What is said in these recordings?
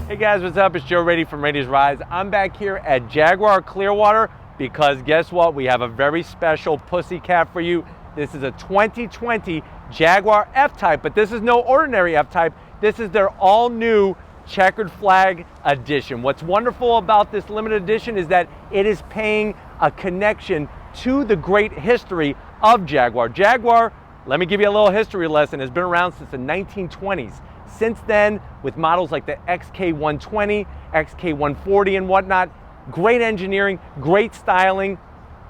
Hey guys, what's up? It's Joe Rady from Rady's Rides. I'm back here at Jaguar Clearwater because guess what? We have a very special pussycat for you. This is a 2020 Jaguar F-Type, but this is no ordinary F-Type. This is their all-new Checkered Flag Edition. What's wonderful about this limited edition is that it is paying a connection to the great history of Jaguar. Jaguar, let me give you a little history lesson, has been around since the 1920s. Since then, with models like the XK120, XK140 and whatnot, great engineering, great styling.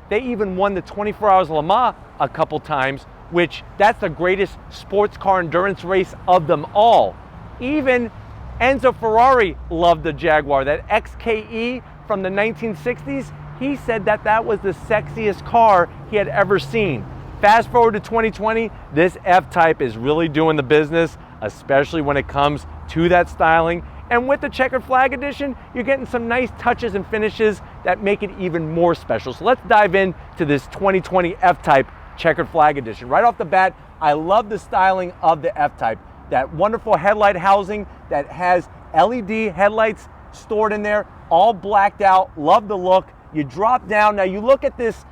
They even won the 24 Hours of Le Mans a couple times, which that's the greatest sports car endurance race of them all. Even Enzo Ferrari loved the Jaguar. That XKE from the 1960s, he said that that was the sexiest car he had ever seen. Fast forward to 2020, this F-Type is really doing the business, especially when it comes to that styling. And with the Checkered Flag Edition, you're getting some nice touches and finishes that make it even more special. So let's dive into this 2020 F-Type Checkered Flag Edition. Right off the bat, I love the styling of the F-Type. That wonderful headlight housing that has LED headlights stored in there, all blacked out. Love the look. You drop down. Now you look at this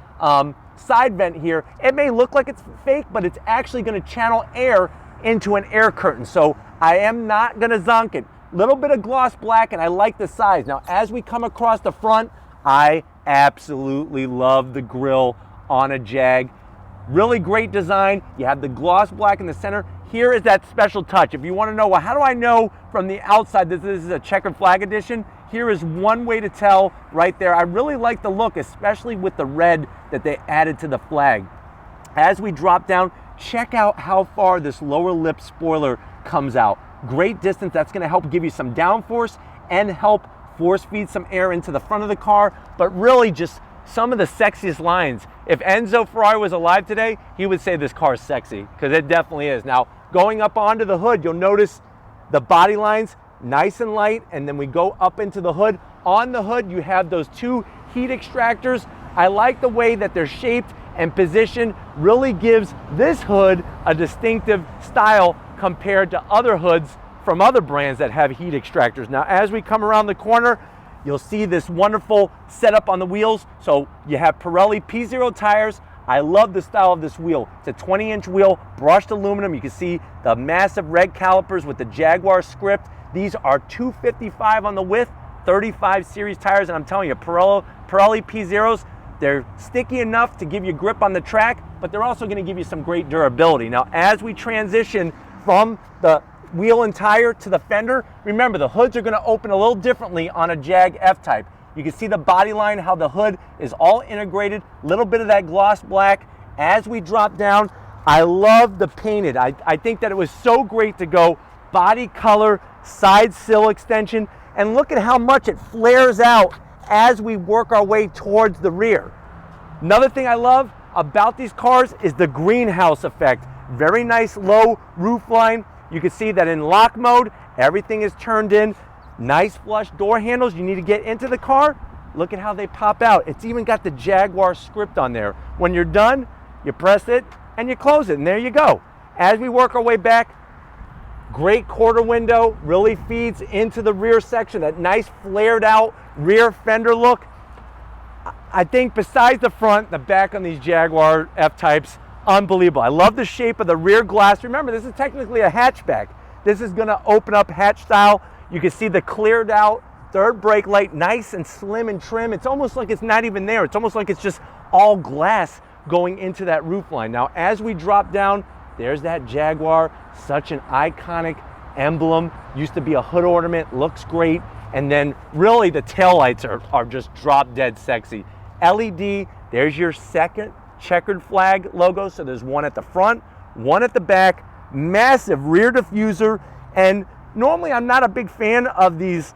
side vent here. It may look like it's fake, but it's actually going to channel air into an air curtain. So I am not going to zonk it. Little bit of gloss black, and I like the size. Now, as we come across the front, I absolutely love the grille on a Jag. Really great design. You have the gloss black in the center. Here is that special touch. If you want to know, well, how do I know from the outside that this is a Checkered Flag Edition? Here is one way to tell right there. I really like the look, especially with the red that they added to the flag. As we drop down, check out how far this lower lip spoiler comes out. Great distance. That's going to help give you some downforce and help force feed some air into the front of the car, but really just some of the sexiest lines. If Enzo Ferrari was alive today, he would say this car is sexy, because it definitely is. Now, going up onto the hood, you'll notice the body lines nice and light, and then we go up into the hood. On the hood, you have those two heat extractors. I like the way that they're shaped and positioned. Really gives this hood a distinctive style compared to other hoods from other brands that have heat extractors. Now, as we come around the corner, you'll see this wonderful setup on the wheels. So you have Pirelli P0 tires. I love the style of this wheel. It's a 20-inch wheel, brushed aluminum. You can see the massive red calipers with the Jaguar script. These are 255 on the width, 35 series tires, and I'm telling you, Pirelli P0s, they're sticky enough to give you grip on the track, but they're also going to give you some great durability. Now, as we transition from the wheel and tire to the fender, remember the hoods are going to open a little differently on a Jag F-Type. You can see the body line, how the hood is all integrated, little bit of that gloss black. As we drop down, I love the painted. I think that it was so great to go body color, side sill extension, and look at how much it flares out as we work our way towards the rear. Another thing I love about these cars is the greenhouse effect. Very nice low roof line. You can see that in lock mode, everything is turned in. Nice flush door handles. You need to get into the car. Look at how they pop out. It's even got the Jaguar script on there. When you're done, you press it and you close it, and there you go. As we work our way back, great quarter window, really feeds into the rear section, that nice flared out rear fender look. I think besides the front, the back on these Jaguar F-Types, unbelievable. I love the shape of the rear glass. Remember, this is technically a hatchback. This is going to open up hatch style. You can see the cleared out third brake light, nice and slim and trim. It's almost like it's not even there. It's almost like it's just all glass going into that roof line. Now, as we drop down, there's that Jaguar, such an iconic emblem. Used to be a hood ornament, looks great. And then really the taillights are just drop dead sexy. LED, there's your second Checkered Flag logo. So there's one at the front, one at the back, massive rear diffuser. And normally I'm not a big fan of these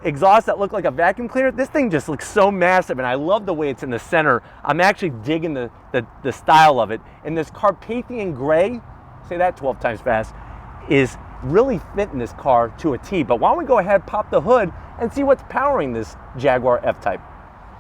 exhausts that look like a vacuum cleaner. This thing just looks so massive, and I love the way it's in the center. I'm actually digging the style of it. And this Carpathian gray, say that 12 times fast, is really fitting this car to a T. But why don't we go ahead, pop the hood, and see what's powering this Jaguar F-Type.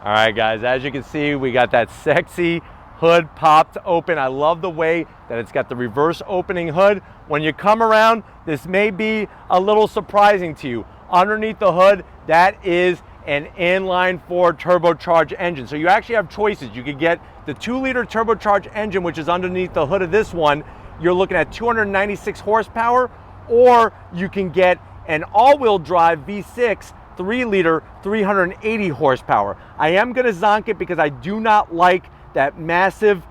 All right, guys, as you can see, we got that sexy hood popped open. I love the way that it's got the reverse opening hood. When you come around, this may be a little surprising to you. underneath the hood, that is an inline four turbocharged engine. So you actually have choices. You could get the 2-liter turbocharged engine, which is underneath the hood of this one. You're looking at 296 horsepower, or you can get an all-wheel drive V6 3-liter 380 horsepower. I am going to zonk it because I do not like that massive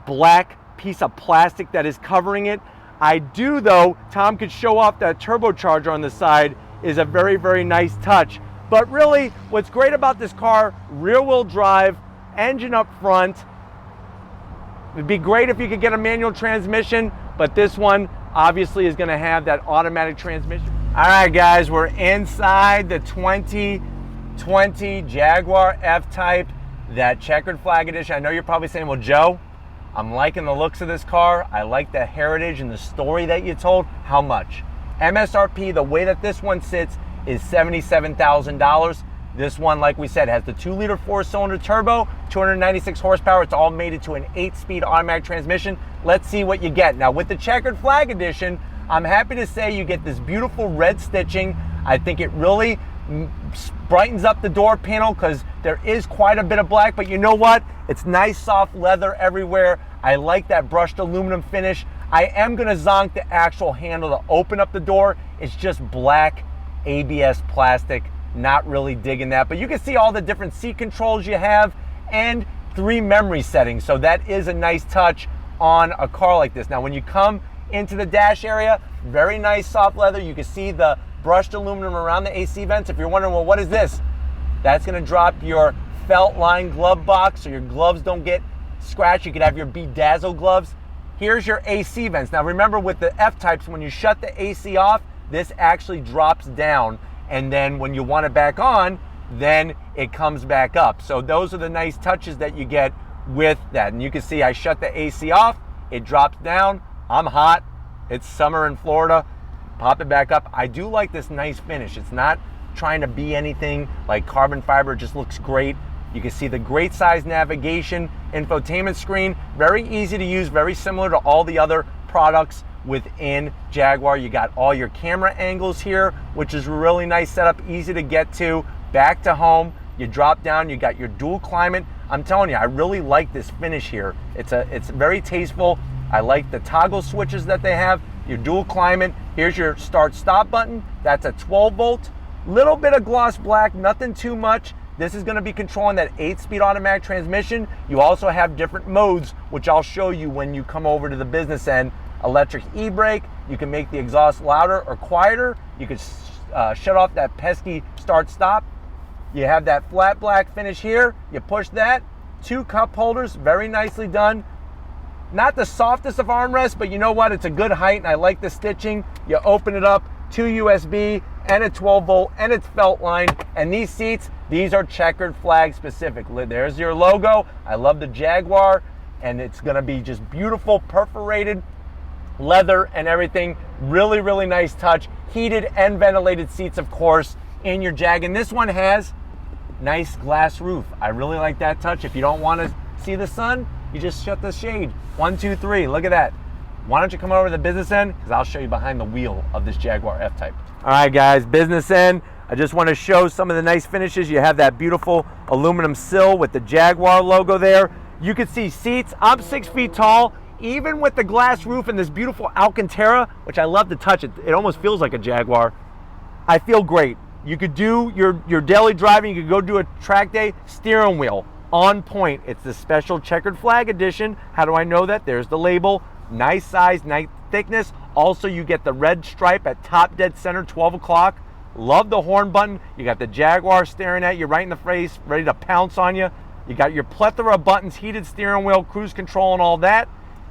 black piece of plastic that is covering it. I do, though. Tom could show off that turbocharger on the side is a very, very nice touch. But really, what's great about this car, rear-wheel drive, engine up front. It'd be great if you could get a manual transmission, but this one obviously is going to have that automatic transmission. All right, guys, we're inside the 2020 Jaguar F-Type, that Checkered Flag Edition. I know you're probably saying, well, Joe, I'm liking the looks of this car. I like the heritage and the story that you told. How much? MSRP, the way that this one sits, is $77,000. This one, like we said, has the 2-liter 4-cylinder turbo, 296 horsepower. It's all mated to an 8-speed automatic transmission. Let's see what you get. Now, with the Checkered Flag Edition, I'm happy to say you get this beautiful red stitching. I think it really brightens up the door panel because there is quite a bit of black, but you know what? It's nice soft leather everywhere. I like that brushed aluminum finish. I am gonna zonk the actual handle to open up the door. It's just black ABS plastic. Not really digging that, but you can see all the different seat controls you have and 3 memory settings. So that is a nice touch on a car like this. Now, when you come into the dash area, very nice soft leather. You can see the brushed aluminum around the AC vents. If you're wondering, well, what is this? That's gonna drop your felt lined glove box so your gloves don't get scratched. You could have your bedazzled gloves. Here's your AC vents. Now remember, with the F-Types, when you shut the AC off, this actually drops down, and then when you want it back on, then it comes back up. So those are the nice touches that you get with that. And you can see I shut the AC off, it drops down. I'm hot, it's summer in Florida, pop it back up. I do like this nice finish. It's not trying to be anything like carbon fiber, it just looks great. You can see the great size navigation, infotainment screen, very easy to use, very similar to all the other products within Jaguar. You got all your camera angles here, which is a really nice setup, easy to get to. Back to home, you drop down, you got your dual climate. I'm telling you, I really like this finish here. It's very tasteful. I like the toggle switches that they have, your dual climate. Here's your start stop button. That's a 12 volt. Little bit of gloss black, nothing too much. This is going to be controlling that 8-speed automatic transmission. You also have different modes, which I'll show you when you come over to the business end. Electric e-brake, you can make the exhaust louder or quieter. You can shut off that pesky start stop. You have that flat black finish here. You push that. 2 cup holders, very nicely done. Not the softest of armrests, but you know what? It's a good height, and I like the stitching. You open it up, 2 USB and a 12 volt, and it's felt lined. And these seats, these are Checkered Flag specific. There's your logo. I love the Jaguar, and it's gonna be just beautiful perforated leather and everything. Really, really nice touch. Heated and ventilated seats, of course, in your Jag. And this one has nice glass roof. I really like that touch. If you don't want to see the sun, you just shut the shade. 1, 2, 3, look at that. Why don't you come over to the business end? Because I'll show you behind the wheel of this Jaguar F-Type. All right, guys, business end. I just want to show some of the nice finishes. You have that beautiful aluminum sill with the Jaguar logo there. You can see seats. I'm 6 feet tall. Even with the glass roof and this beautiful Alcantara, which I love to touch, it almost feels like a Jaguar. I feel great. You could do your daily driving, you could go do a track day. Steering wheel, on point. It's the special Checkered Flag Edition. How do I know that? There's the label. Nice size, nice thickness. Also, you get the red stripe at top dead center, 12 o'clock. Love the horn button. You got the Jaguar staring at you right in the face, ready to pounce on you. You got your plethora of buttons, heated steering wheel, cruise control, and all that.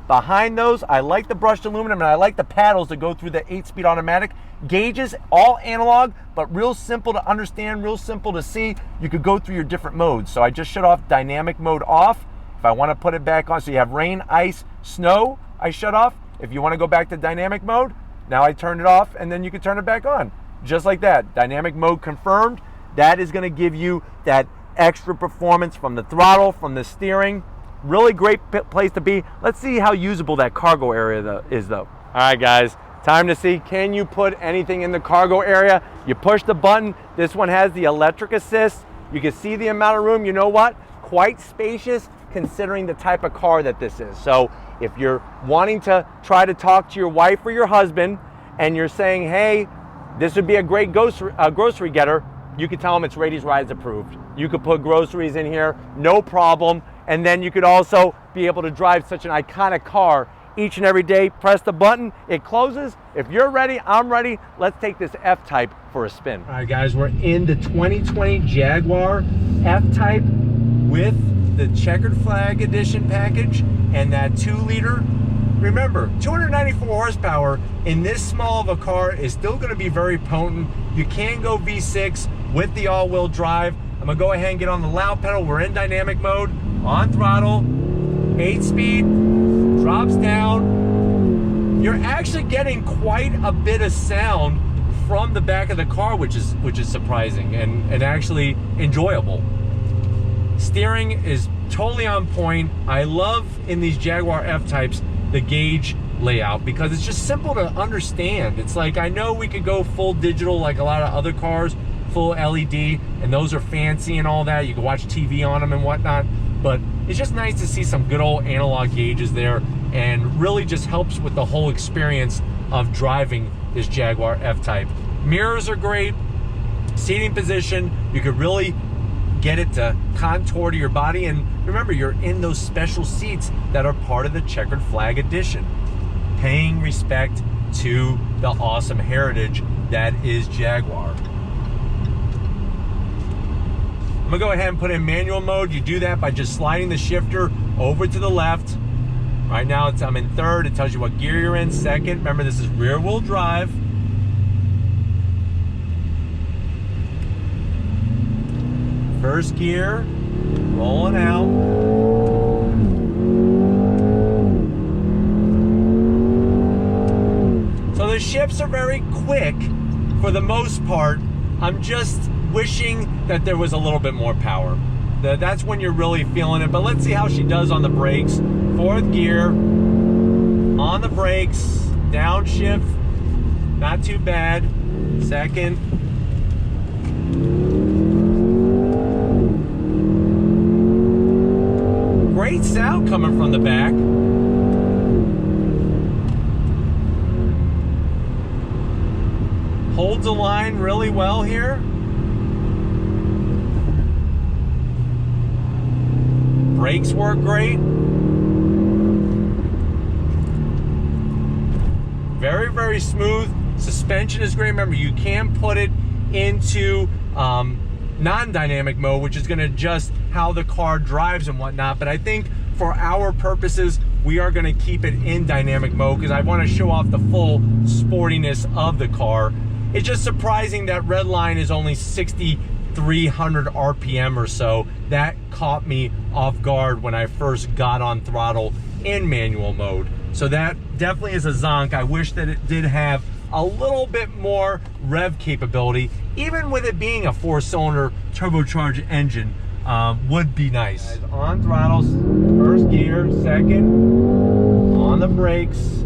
Behind those, I like the brushed aluminum, and I like the paddles that go through the 8-speed automatic. Gauges, all analog, but real simple to understand, real simple to see. You could go through your different modes. So I just shut off dynamic mode off. If I want to put it back on, so you have rain, ice, snow, I shut off. If you want to go back to dynamic mode, now I turn it off, and then you can turn it back on. Just like that. Dynamic mode confirmed. That is going to give you that extra performance from the throttle, from the steering. Really great place to be. Let's see how usable that cargo area is though. All right, guys, Time to see, can you put anything in the cargo area? You push the button. This one has the electric assist. You can see the amount of room. You know what? Quite spacious considering the type of car that this is. So if you're wanting to try to talk to your wife or your husband and you're saying, hey, this would be a great grocery getter, you could tell them it's Rady's Rides approved. You could put groceries in here, no problem. And then you could also be able to drive such an iconic car each and every day. Press the button, it closes. If you're ready, I'm ready. Let's take this F-Type for a spin. All right, guys, we're in the 2020 Jaguar F-Type with the Checkered Flag Edition package and that 2-liter. Remember, 294 horsepower in this small of a car is still going to be very potent. You can go V6 with the all-wheel drive. I'm going to go ahead and get on the loud pedal. We're in dynamic mode, on throttle, 8-speed, drops down. You're actually getting quite a bit of sound from the back of the car, which is surprising and actually enjoyable. Steering is totally on point. I love in these Jaguar F-Types the gauge layout because it's just simple to understand. It's like, I know we could go full digital like a lot of other cars, full LED, and those are fancy and all that. You can watch TV on them and whatnot, but it's just nice to see some good old analog gauges there, and really just helps with the whole experience of driving this Jaguar F-Type. Mirrors are great. Seating position, you could really get it to contour to your body, and remember, you're in those special seats that are part of the Checkered Flag Edition, paying respect to the awesome heritage that is Jaguar. I'm gonna go ahead and put in manual mode. You do that by just sliding the shifter over to the left. Right now I'm in third. It tells you what gear you're in. Second, remember this is rear wheel drive. First gear, rolling out. So the shifts are very quick for the most part. I'm just wishing that there was a little bit more power. That's when you're really feeling it. But let's see how she does on the brakes. Fourth gear, on the brakes, downshift, not too bad. Second. Great sound coming from the back. Holds the line really well here. Brakes work great. Very, very smooth. Suspension is great. Remember, you can put it into non-dynamic mode, which is going to adjust how the car drives and whatnot. But I think for our purposes, we are going to keep it in dynamic mode because I want to show off the full sportiness of the car. It's just surprising that red line is only 6,300 RPM or so. That caught me off guard when I first got on throttle in manual mode. So that definitely is a zonk. I wish that it did have a little bit more rev capability, even with it being a 4-cylinder turbocharged engine. Would be nice. Guys, on throttles, first gear, second, on the brakes.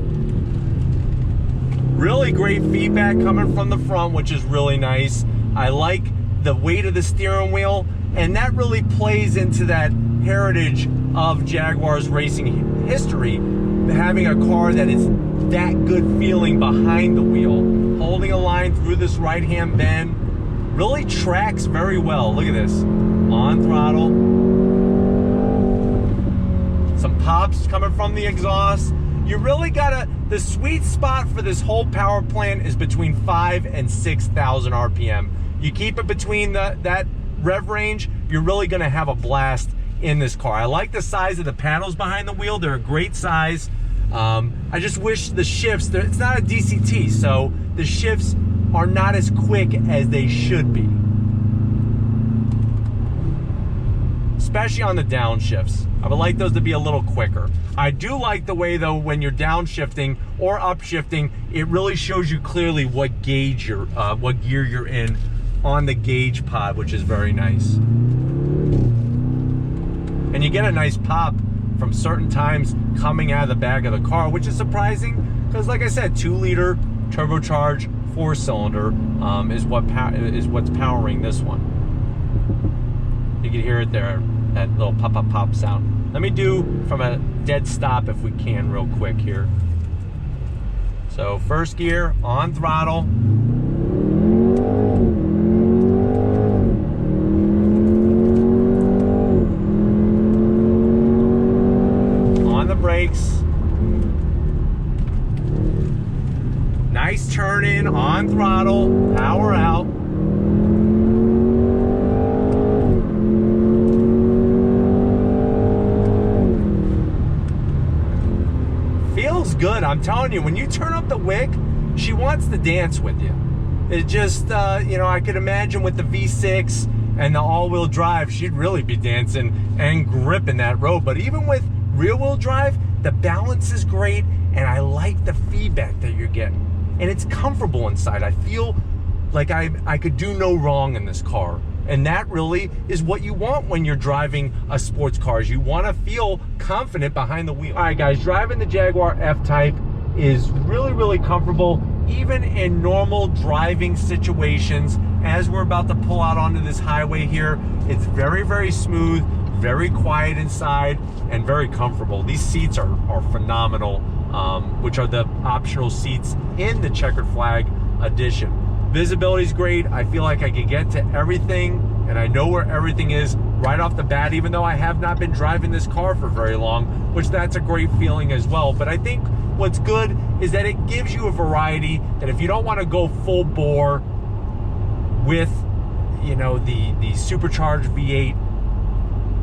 Really great feedback coming from the front, which is really nice. I like the weight of the steering wheel, and that really plays into that heritage of Jaguar's racing history, having a car that is that good feeling behind the wheel. Holding a line through this right-hand bend really tracks very well. Look at this. On throttle. Some pops coming from the exhaust. You really gotta, the sweet spot for this whole power plant is between 5,000 and 6,000 RPM. You keep it between that rev range, you're really gonna have a blast in this car. I like the size of the paddles behind the wheel. They're a great size. I just wish the shifts, it's not a DCT, so the shifts are not as quick as they should be. Especially on the downshifts. I would like those to be a little quicker. I do like the way though, when you're downshifting or upshifting, it really shows you clearly what gauge you're, what gear you're in on the gauge pod, which is very nice. And you get a nice pop from certain times coming out of the back of the car, which is surprising because like I said, 2-liter turbocharged 4-cylinder is what's powering this one. You can hear it there, that little pop pop pop sound. Let me do from a dead stop if we can real quick here. So first gear, on throttle. On the brakes. Nice turn in, on throttle, power out. Feels good, I'm telling you. When you turn up the wick, she wants to dance with you. It just, you know, I could imagine with the V6 and the all-wheel drive, she'd really be dancing and gripping that road. But even with rear-wheel drive, the balance is great, and I like the feedback that you're getting. And it's comfortable inside. I feel like I could do no wrong in this car. And that really is what you want when you're driving a sports car. Is you want to feel confident behind the wheel. All right, guys, driving the Jaguar F-Type is really, really comfortable, even in normal driving situations. As we're about to pull out onto this highway here, it's very, very smooth, very quiet inside, and very comfortable. These seats are phenomenal, which are the optional seats in the Checkered Flag Edition. Visibility's great. I feel like I can get to everything, and I know where everything is right off the bat, even though I have not been driving this car for very long, which that's a great feeling as well. But I think what's good is that it gives you a variety, that if you don't want to go full bore with, you know, the supercharged V8,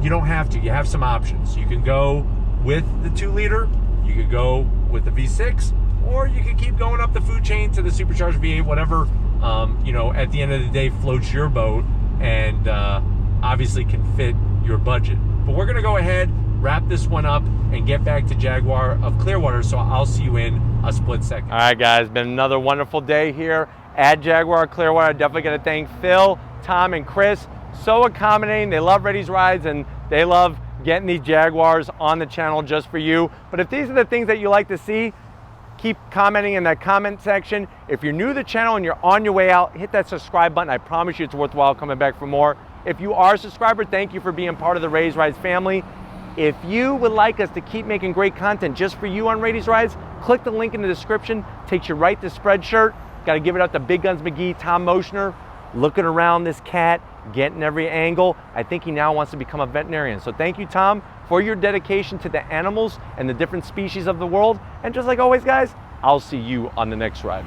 you don't have to. You have some options. You can go with the 2-liter, you could go with the V6, or you can keep going up the food chain to the supercharged V8, whatever, you know, at the end of the day floats your boat and obviously can fit your budget. But we're gonna go ahead, wrap this one up, and get back to Jaguar of Clearwater, so I'll see you in a split second. All right, guys, been another wonderful day here at Jaguar Clearwater. Definitely gonna thank Phil, Tom, and Chris. So accommodating. They love Reddy's Rides, and they love getting these Jaguars on the channel just for you. But if these are the things that you like to see, keep commenting in that comment section. If you're new to the channel and you're on your way out, hit that subscribe button. I promise you it's worthwhile coming back for more. If you are a subscriber, thank you for being part of the Reddy's Rides family. If you would like us to keep making great content just for you on Reddy's Rides, click the link in the description. Takes you right to Spreadshirt. Got to give it up to Big Guns McGee, Tom Moschner, looking around this cat, getting every angle. I think he now wants to become a veterinarian. So thank you, Tom, for your dedication to the animals and the different species of the world. And just like always, guys, I'll see you on the next ride.